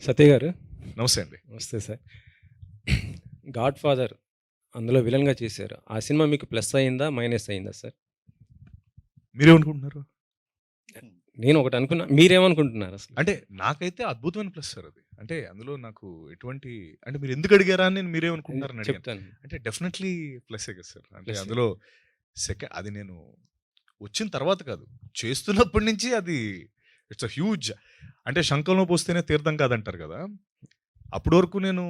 సత్య గారు నమస్తే అండి. నమస్తే సార్. 'గాడ్ ఫాదర్' అందులో విలన్‌గా చేశారు. ఆ సినిమా మీకు ప్లస్ అయిందా? మైనస్ అయిందా సార్? మీరేమనుకుంటున్నారు? నేను ఒకటి అనుకున్నా. మీరేమనుకుంటున్నారు అసలు? అంటే నాకైతే అద్భుతమైన ప్లస్ సార్ అది. అంటే అందులో నాకు ఎటువంటి అంటే మీరెందుకు అడిగారా అని నేను మీరేమనుకుంటున్నారని అడిగాను. చెప్తాను. అంటే డెఫినెట్‌లీ ప్లస్సే కదా సార్. అంటే ప్లస్సే. అందులో అది నేను వచ్చిన తర్వాత కాదు. చేస్తున్నప్పటి నుంచి అది ఇట్స్ ఎ హ్యూజ్ అంటే శంఖంలో పోస్తేనే తీర్థం కాదంటారు కదా! అప్పటి వరకు నేను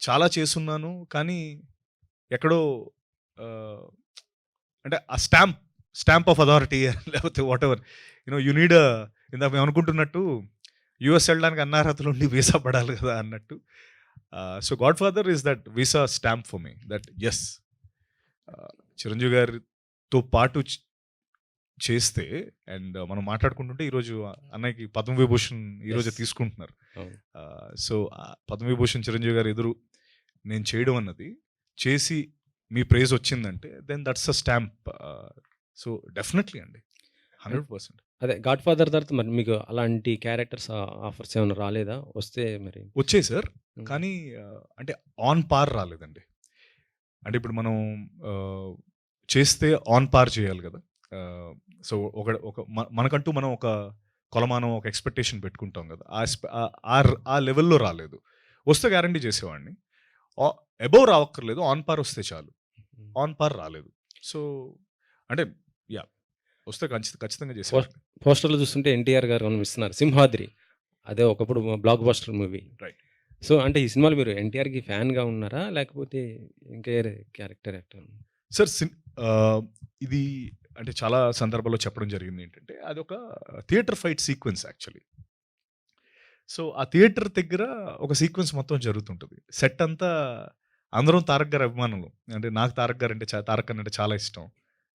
చాలా చేసున్నాను. కానీ ఎక్కడో ఆహ్, అంటే ఆ స్టాంప్ ఆఫ్ అథారిటీ లేకపోతే వాటెవర్ యూ నీడ్ ఇందాక మేము అనుకుంటున్నట్టు యూఎస్ వెళ్ళడానికి అన్ని అర్హతలు ఉండి వీసా పడాలి కదా అన్నట్టు. So Godfather is that visa stamp for me that is Chiranjeevi గారితో పాటు చేస్తే అండ్ మనం మాట్లాడుకుంటుంటే ఈరోజు అన్నయ్యకి పద్మవిభూషణ్ ఈరోజు Yes. తీసుకుంటున్నారు. అవును. సో పద్మవిభూషణ్ చిరంజీవి గారు ఎదురు నేను చేయడం అన్నది చేసి మీ ప్రైజ్ వచ్చిందంటే then that's a stamp. So definitely అండి 100%. అదే 'గాడ్ ఫాదర్' తర్వాత మరి మీకు అలాంటి క్యారెక్టర్స్ ఆఫర్స్ ఏమైనా రాలేదా? వస్తే మరి వచ్చాయి సార్. హ్మ్. కానీ అంటే ఆన్ పార్ రాలేదండి. అంటే ఇప్పుడు మనం చేస్తే ఆన్ పార్ చేయాలి కదా! సో ఒక ఒక మనకంటూ మనం ఒక కొలమానం, ఒక ఎక్స్‌పెక్టేషన్ పెట్టుకుంటాం కదా! ఆ లెవెల్‌లో రాలేదు. వస్తే గ్యారంటీ చేసేవాడిని. ఆ అబోవ్ రావక్కర్లేదు. ఆన్ పార్ వస్తే చాలు. హ్మ్. ఆన్ పార్ రాలేదు. సో అంటే యాహ్! వస్తే ఖచ్చితంగా పోస్ చేసేవాడిని. పోస్టర్‌లో చూస్తుంటే 'ఎన్టీఆర్' గారు కనిపిస్తున్నారు. 'సింహాద్రి' అదే ఒకప్పుడు block buster movie. Right. So, అంటే ఈ సినిమాలో మీరు 'ఎన్టీఆర్‌కి' ఫ్యాన్‌గా ఉన్నారా? లేకపోతే ఇంకా వేరే క్యారెక్టర్ యాక్టర్? సార్ ఇది అంటే చాలా సందర్భాల్లో చెప్పడం జరిగింది ఏంటంటే, అదొక theatre fight sequence actually. So, ఆ థియేటర్ దగ్గర ఒక సీక్వెన్స్ మొత్తం జరుగుతుంటది. సెట్ అంతా అందరం తారక్ గారి అభిమానులు. అంటే నాకు తారక్ గారంటే తారక్ అన్న అంటే చాలా ఇష్టం.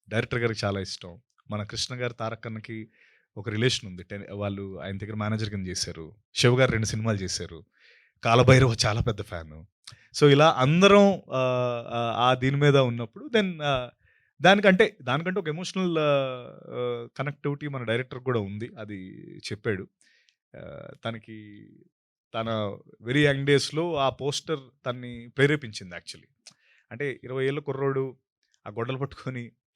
డైరెక్టర్ గారికి చాలా ఇష్టం. మన కృష్ణ గారు తారక్ అన్నకి ఒక రిలేషన్ ఉంది. వాళ్ళు ఆయన దగ్గర మేనేజర్ కింద చేశారు. శివ గారు 2 సినిమాలు చేశారు. కాలభైరవ చాలా పెద్ద ఫ్యాను. సో, ఇలా అందరం ఆ దీని మీద ఉన్నప్పుడు దానికంటే ఒక ఎమోషనల్ కనెక్టివిటీ మన డైరెక్టర్‌కి కూడా ఉంది. అది చెప్పాడు. తనకి తన వెరీ యంగ్ డేస్‌లో ఆ పోస్టర్ తనని ప్రేరేపించింది యాక్చువల్లీ. అంటే 20 ఏళ్ల కుర్రోడు ఆ గొడ్డలు పట్టుకొని